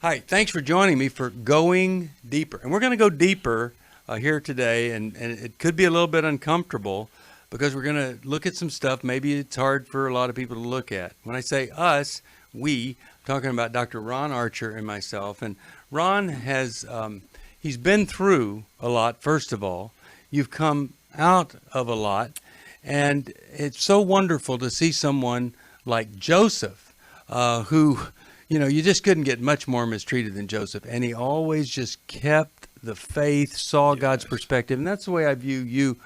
Hi, thanks for joining me for Going Deeper. And we're going to go deeper here today, and it could be a little bit uncomfortable because we're going to look at some stuff maybe it's hard for a lot of people to look at. When I say us, we, I'm talking about Dr. Ron Archer and myself. And Ron has, he's been through a lot, first of all. You've come out of a lot. And it's so wonderful to see someone like Joseph, who, you just couldn't get much more mistreated than Joseph. And he always just kept the faith, saw God's perspective. And that's the way I view you,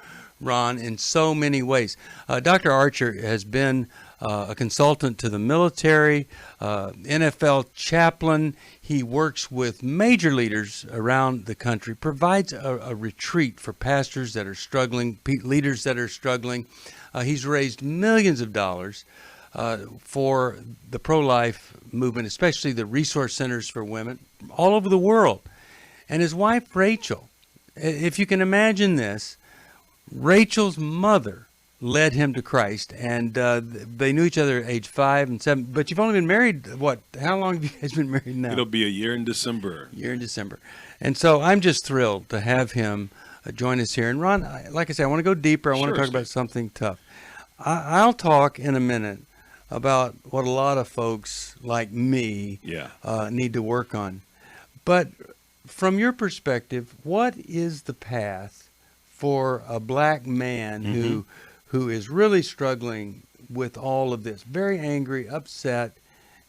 Ron, in so many ways. Dr. Archer has been a consultant to the military, NFL chaplain. He works with major leaders around the country, provides a retreat for pastors that are struggling, leaders that are struggling. He's raised millions of dollars for the pro-life movement, especially the resource centers for women all over the world. And his wife, Rachel, if you can imagine this, Rachel's mother led him to Christ, and they knew each other at age 5 and 7. But you've only been married, what? How long have you guys been married now? It'll be a year in December. And so I'm just thrilled to have him join us here. And Ron, like I said, I want to go deeper. I want to talk about something tough. I'll talk in a minute about what a lot of folks like me need to work on. But from your perspective, what is the path for a black man who is really struggling with all of this, very angry, upset,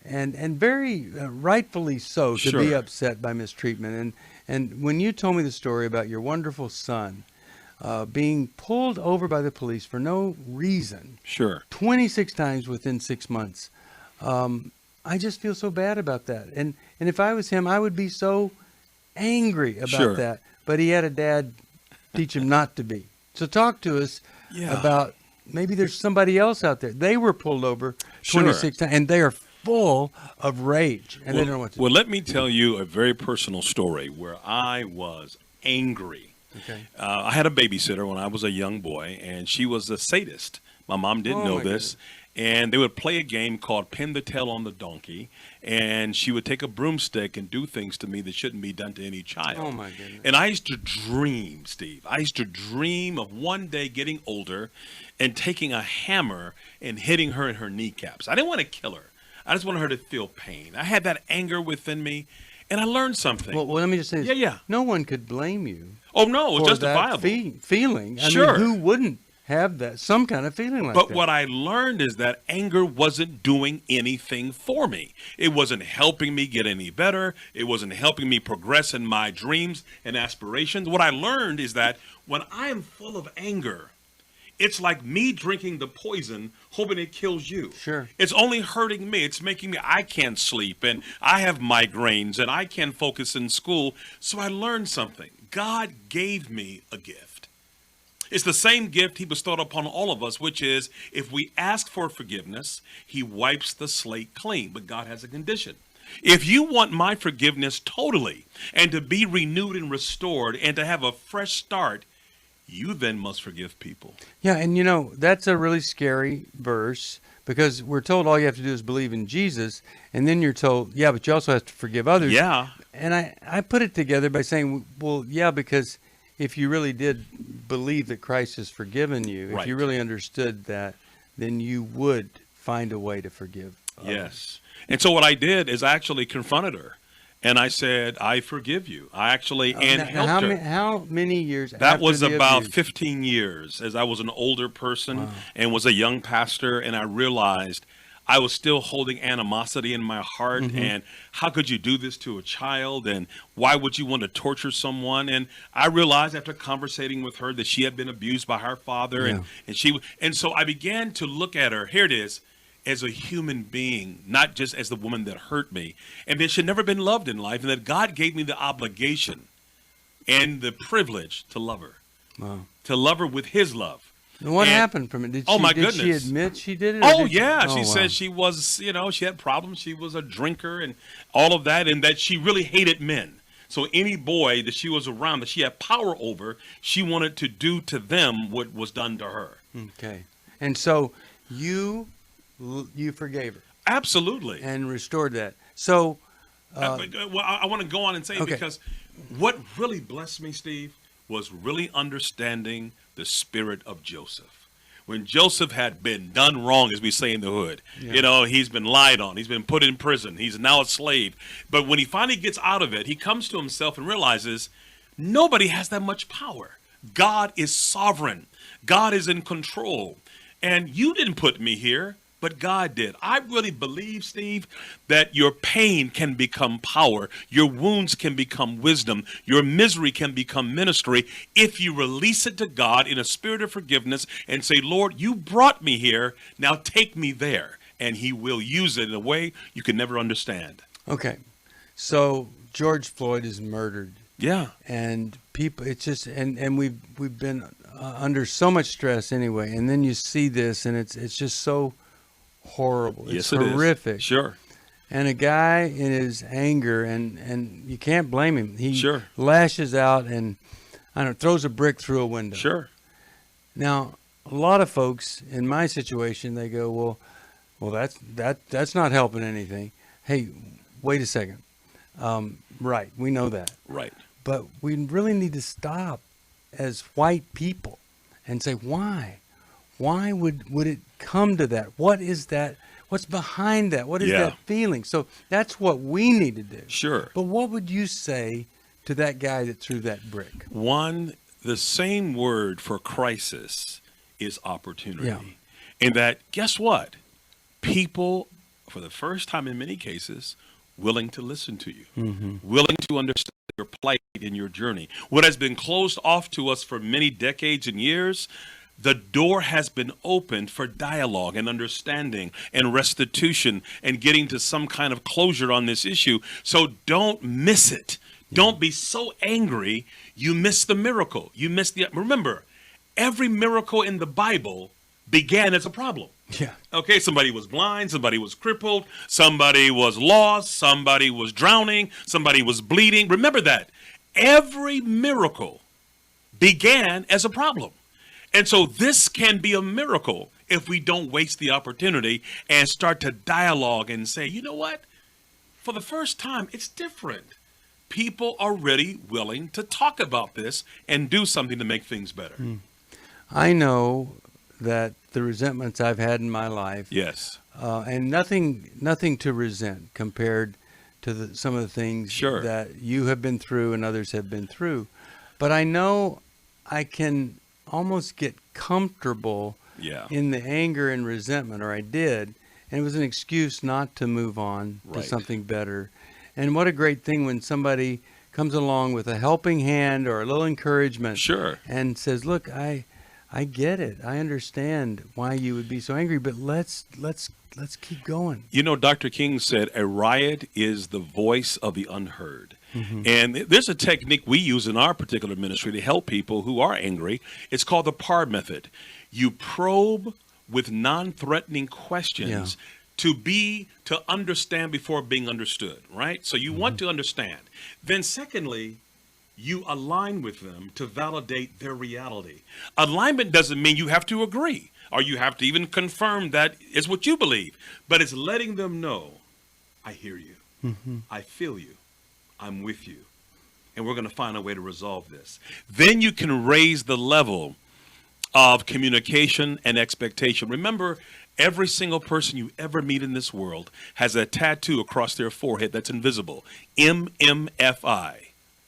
and very rightfully so to be upset by mistreatment? And when you told me the story about your wonderful son being pulled over by the police for no reason, 26 times within 6 months, I just feel so bad about that. And if I was him, I would be so angry about that. But he had a dad teach him not to be. So talk to us about maybe there's somebody else out there. They were pulled over 26 times, and they are full of rage, and they don't know what to do. Well, let me tell you a very personal story where I was angry. Okay. I had a babysitter when I was a young boy, and she was a sadist. My mom didn't know this. And they would play a game called Pin the Tail on the Donkey, and she would take a broomstick and do things to me that shouldn't be done to any child. Oh, my goodness. And I used to dream, Steve. I used to dream of one day getting older and taking a hammer and hitting her in her kneecaps. I didn't want to kill her. I just wanted her to feel pain. I had that anger within me, and I learned something. Well, let me just say this. Yeah. No one could blame you. Oh, no, it's justifiable. That feeling. I mean, who wouldn't have that, some kind of feeling like that? But what I learned is that anger wasn't doing anything for me. It wasn't helping me get any better. It wasn't helping me progress in my dreams and aspirations. What I learned is that when I am full of anger, it's like me drinking the poison, hoping it kills you. It's only hurting me. It's making me, I can't sleep, and I have migraines, and I can't focus in school. So I learned something. God gave me a gift. It's the same gift he bestowed upon all of us, which is if we ask for forgiveness, he wipes the slate clean. But God has a condition. If you want my forgiveness totally and to be renewed and restored and to have a fresh start, you then must forgive people. Yeah, and that's a really scary verse because we're told all you have to do is believe in Jesus, and then you're told, but you also have to forgive others. Yeah. And I put it together by saying, well, because if you really did believe that Christ has forgiven you, if you really understood that, then you would find a way to forgive others. Yes. And so what I did is I actually confronted her. And I said, I forgive you. I actually helped her. How many years That after was the about abuse? 15 years as I was an older person and was a young pastor. And I realized I was still holding animosity in my heart. And how could you do this to a child? And why would you want to torture someone? And I realized after conversating with her that she had been abused by her father. And so I began to look at her. Here it is. As a human being, not just as the woman that hurt me, and that she'd never been loved in life, and that God gave me the obligation and the privilege to love her, to love her with his love. And what happened from it? Did she admit she did it? She said she was, she had problems. She was a drinker and all of that, and that she really hated men. So any boy that she was around, that she had power over, she wanted to do to them what was done to her. Okay. And so you forgave her. Absolutely. And restored that. So Well, I want to go on and say, Okay. because what really blessed me, Steve, was really understanding the spirit of Joseph. When Joseph had been done wrong, as we say in the hood, he's been lied on, he's been put in prison, he's now a slave. But when he finally gets out of it, he comes to himself and realizes nobody has that much power. God is sovereign. God is in control. And you didn't put me here, but God did. I really believe, Steve, that your pain can become power. Your wounds can become wisdom. Your misery can become ministry if you release it to God in a spirit of forgiveness and say, Lord, you brought me here. Now take me there. And he will use it in a way you can never understand. Okay. So George Floyd is murdered. Yeah. And people, it's just, and we've been under so much stress anyway. And then you see this, and it's just so horrible. It's Yes, it is. horrific. Sure. And a guy in his anger, and you can't blame him. He Sure. lashes out and, I don't know, throws a brick through a window. Sure. Now, a lot of folks in my situation, they go, well, that's not helping anything. Hey, wait a second. Right, we know that. Right. But we really need to stop as white people and say, why? Why would it come to that? What is that? What's behind that? What is Yeah. that feeling? So that's what we need to do. Sure. But what would you say to that guy that threw that brick? One, the same word for crisis is opportunity. Yeah. And that, guess what? People, for the first time in many cases, willing to listen to you, willing to understand your plight in your journey. What has been closed off to us for many decades and years, the door has been opened for dialogue and understanding and restitution and getting to some kind of closure on this issue. So don't miss it. Don't be so angry you miss the miracle. You miss remember, every miracle in the Bible began as a problem. Yeah. Okay, somebody was blind, somebody was crippled, somebody was lost, somebody was drowning, somebody was bleeding. Remember that. Every miracle began as a problem. And so this can be a miracle if we don't waste the opportunity and start to dialogue and say, you know what? For the first time, it's different. People are really willing to talk about this and do something to make things better. I know that the resentments I've had in my life, Yes. and nothing to resent compared to some of the things Sure. that you have been through and others have been through. But I know I can almost get comfortable Yeah. in the anger and resentment, or I did, and it was an excuse not to move on to Right. something better. And what a great thing when somebody comes along with a helping hand or a little encouragement Sure. and says, look, I get it. I understand why you would be so angry, but let's keep going. You know, Dr. King said a riot is the voice of the unheard. And there's a technique we use in our particular ministry to help people who are angry. It's called the PAR method. You probe with non-threatening questions to understand before being understood, right? So you want to understand. Then secondly, you align with them to validate their reality. Alignment doesn't mean you have to agree or you have to even confirm that is what you believe, but it's letting them know, I hear you. I feel you. I'm with you. And we're going to find a way to resolve this. Then you can raise the level of communication and expectation. Remember, every single person you ever meet in this world has a tattoo across their forehead that's invisible. MMFI.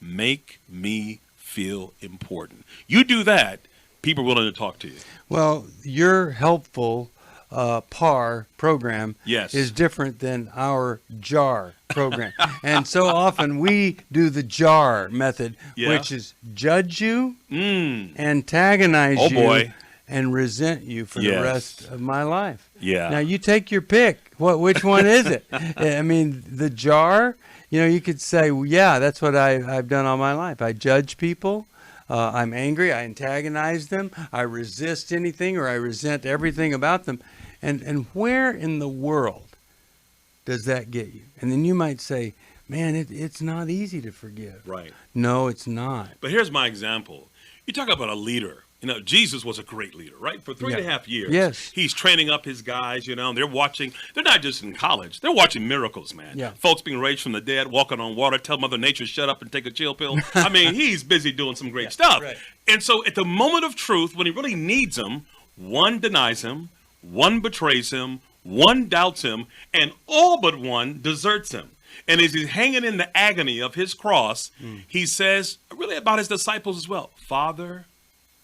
Make me feel important. You do that, people are willing to talk to you. Well, your helpful PAR program Yes. is different than our JAR program. And so often we do the JAR method, Yeah. which is judge you, antagonize Oh, you, boy. and resent you for Yes. the rest of my life. Yeah. Now, you take your pick. Which one is it? I mean, the JAR, you could say, well, yeah, that's what I've done all my life. I judge people. I'm angry. I antagonize them. I resist anything, or I resent everything about them. And where in the world does that get you? And then you might say, man, it's not easy to forgive. Right. No, it's not. But here's my example. You talk about a leader You know, Jesus was a great leader, right? For 3.5 years, Yes. he's training up his guys, you know, and they're watching. They're not just in college. They're watching miracles, man. Yeah. Folks being raised from the dead, walking on water, tell Mother Nature, shut up and take a chill pill. I mean, he's busy doing some great stuff. right. And so at the moment of truth, when he really needs him, one denies him, one betrays him, one doubts him, and all but one deserts him. And as he's hanging in the agony of his cross, he says, really about his disciples as well, Father,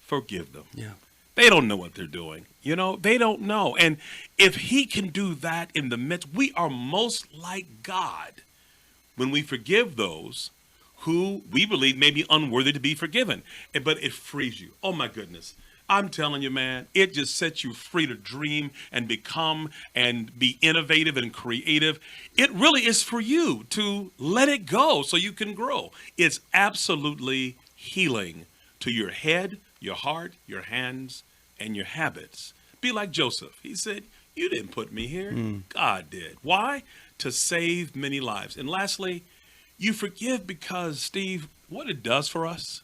forgive them. Yeah. They don't know what they're doing. You know, they don't know. And if he can do that in the midst, we are most like God when we forgive those who we believe may be unworthy to be forgiven. But it frees you. Oh, my goodness. I'm telling you, man, it just sets you free to dream and become and be innovative and creative. It really is for you to let it go so you can grow. It's absolutely healing to your head, your heart, your hands, and your habits. Be like Joseph. He said, you didn't put me here. God did. Why? To save many lives. And lastly, you forgive because, Steve, what it does for us,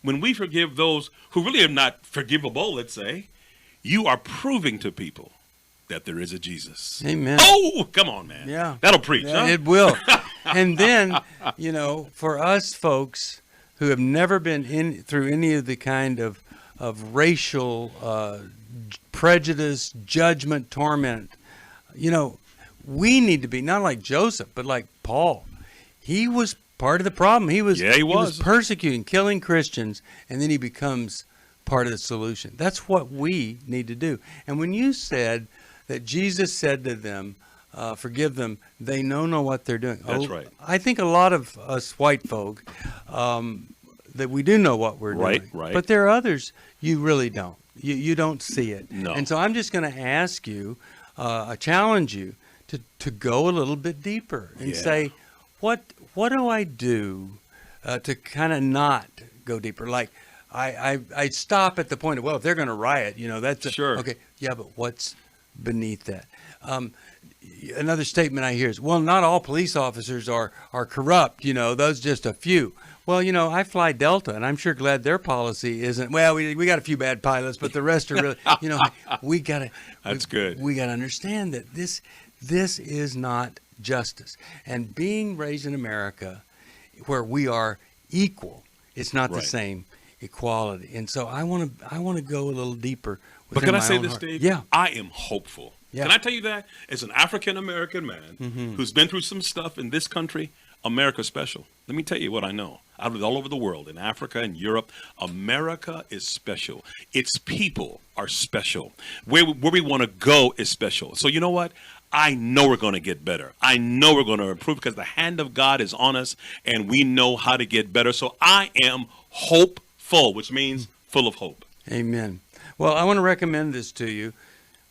when we forgive those who really are not forgivable, let's say, you are proving to people that there is a Jesus. Amen. Oh, come on, man. Yeah. That'll preach, Yeah, huh? it will. And then, you know, for us folks who have never been in through any of the kind of racial prejudice, judgment, torment, you know, we need to be not like Joseph, but like Paul. He was part of the problem. He was persecuting, killing Christians, and then he becomes part of the solution. That's what we need to do. And when you said that Jesus said to them, forgive them, they know what they're doing. That's right. I think a lot of us white folk, that we do know what we're doing. Right. But there are others you really don't. You don't see it. No. And so I'm just going to ask you, challenge you to go a little bit deeper and say, what do I do to kind of not go deeper? Like I stop at the point of, well, if they're going to riot, you know, that's Sure. Okay. Yeah, but what's beneath that? Another statement I hear is, well, not all police officers are corrupt. You know, those just a few. Well, you know, I fly Delta, and I'm sure glad their policy isn't. Well, we got a few bad pilots, but the rest are really. You know, we gotta. That's good. We gotta understand that this is not justice. And being raised in America, where we are equal, it's not the Right. same equality. And so I want to go a little deeper. But can I my say own this, heart. Dave? Yeah. I am hopeful. Yeah. Can I tell you that? As an African-American man who's been through some stuff in this country, America's special. Let me tell you what I know. I've lived all over the world, in Africa and Europe. America is special. Its people are special. Where we want to go is special. So you know what? I know we're going to get better. I know we're going to improve because the hand of God is on us and we know how to get better. So I am hopeful, which means full of hope. Amen. Well, I want to recommend this to you.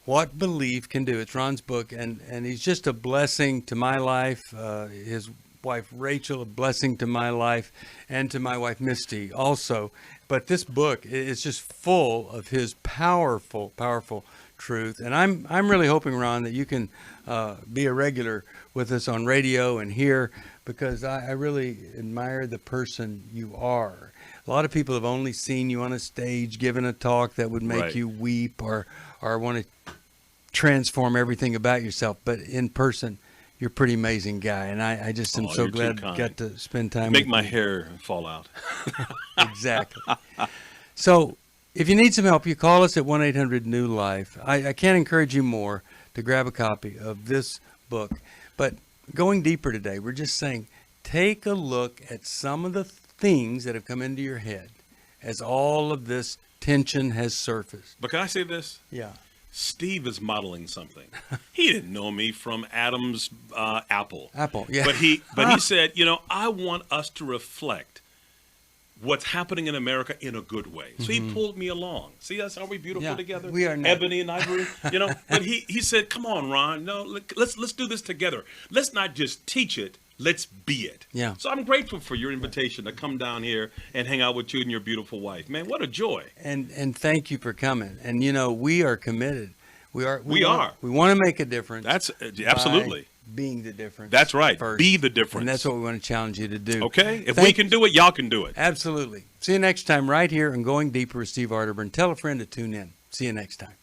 What Believe Can Do. It's Ron's book, and he's just a blessing to my life. His wife Rachel, a blessing to my life, and to my wife Misty also. But this book is just full of his powerful, powerful truth. And I'm really hoping, Ron, that you can be a regular with us on radio and here, because I really admire the person you are. A lot of people have only seen you on a stage giving a talk that would make Right. you weep or want to transform everything about yourself. But in person, you're a pretty amazing guy. And I just am Oh, so you're too glad I kind. got to spend time Make with my you. hair fall out. Exactly. So if you need some help, you call us at 1-800-NEW-LIFE. I can't encourage you more to grab a copy of this book. But going deeper today, we're just saying, take a look at some of the things that have come into your head as all of this tension has surfaced. But can I say this? Yeah. Steve is modeling something. He didn't know me from Adam's apple. Apple, yeah. But he said, you know, I want us to reflect what's happening in America in a good way. So he pulled me along. See us? Are we beautiful Yeah, together? we are not. Ebony and ivory, you know. But he said, come on, Ron. No, let's do this together. Let's not just teach it. Let's be it. Yeah. So I'm grateful for your invitation to come down here and hang out with you and your beautiful wife. Man, what a joy. And thank you for coming. And you know, we are committed. We We are. We want to make a difference. That's absolutely. being the difference. That's right. First. Be the difference. And that's what we want to challenge you to do. Okay? If we can do it, y'all can do it. Absolutely. See you next time right here on Going Deeper with Steve Arterburn. Tell a friend to tune in. See you next time.